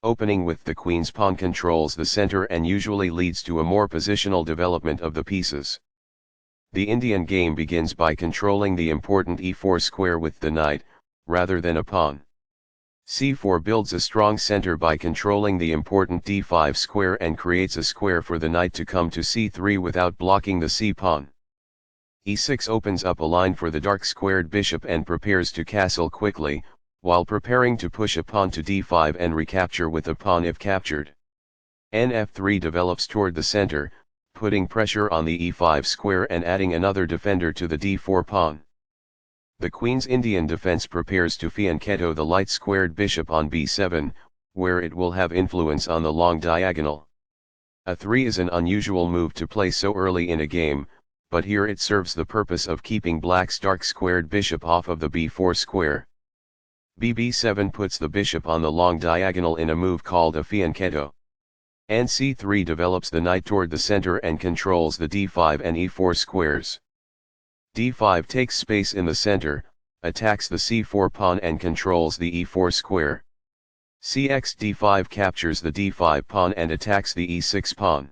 Opening with the queen's pawn controls the center and usually leads to a more positional development of the pieces. The Indian game begins by controlling the important e4 square with the knight, rather than a pawn. c4 builds a strong center by controlling the important d5 square and creates a square for the knight to come to c3 without blocking the c-pawn. e6 opens up a line for the dark squared bishop and prepares to castle quickly, while preparing to push a pawn to d5 and recapture with a pawn if captured. Nf3 develops toward the center, putting pressure on the e5 square and adding another defender to the d4 pawn. The queen's Indian defense prepares to fianchetto the light squared bishop on b7, where it will have influence on the long diagonal. a3 is an unusual move to play so early in a game, but here it serves the purpose of keeping black's dark squared bishop off of the b4 square. bb7 puts the bishop on the long diagonal in a move called a fianchetto. And c3 develops the knight toward the center and controls the d5 and e4 squares. d5 takes space in the center, attacks the c4 pawn and controls the e4 square. cx d5 captures the d5 pawn and attacks the e6 pawn.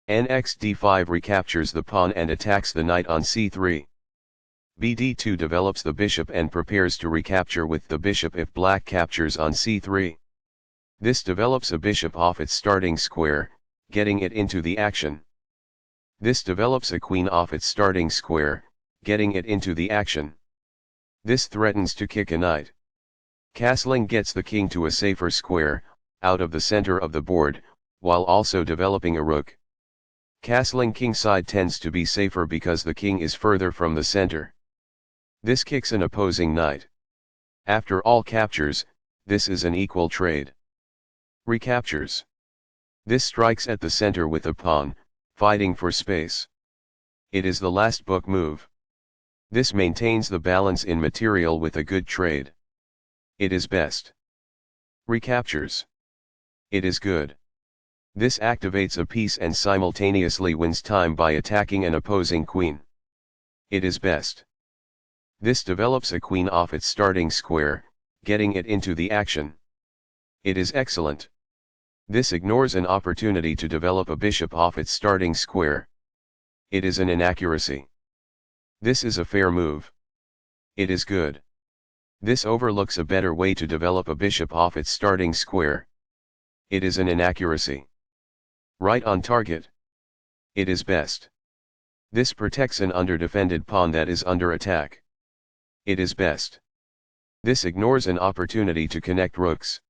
nx d5 recaptures the pawn and attacks the knight on c3. bd2 develops the bishop and prepares to recapture with the bishop if black captures on c3. This develops a bishop off its starting square, getting it into the action. This develops a queen off its starting square, getting it into the action. This threatens to kick a knight. Castling gets the king to a safer square, out of the center of the board, while also developing a rook. Castling kingside tends to be safer because the king is further from the center. This kicks an opposing knight. After all captures, this is an equal trade. Recaptures. This strikes at the center with a pawn, fighting for space. It is the last book move. This maintains the balance in material with a good trade. It is best. Recaptures. It is good. This activates a piece and simultaneously wins time by attacking an opposing queen. It is best. This develops a queen off its starting square, getting it into the action. It is excellent. This ignores an opportunity to develop a bishop off its starting square. It is an inaccuracy. This is a fair move. It is good. This overlooks a better way to develop a bishop off its starting square. It is an inaccuracy. Right on target. It is best. This protects an underdefended pawn that is under attack. It is best. This ignores an opportunity to connect rooks.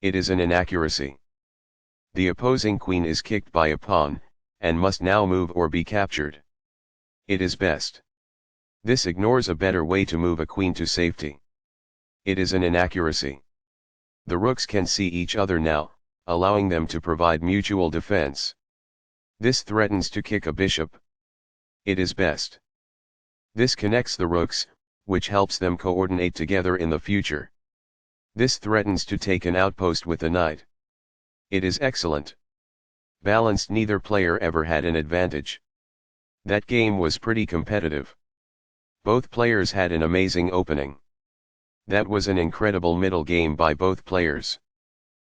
It is an inaccuracy. The opposing queen is kicked by a pawn, and must now move or be captured. It is best. This ignores a better way to move a queen to safety. It is an inaccuracy. The rooks can see each other now, allowing them to provide mutual defense. This threatens to kick a bishop. It is best. This connects the rooks, which helps them coordinate together in the future. This threatens to take an outpost with a knight. It is excellent. Balanced. Neither player ever had an advantage. That game was pretty competitive. Both players had an amazing opening. That was an incredible middle game by both players.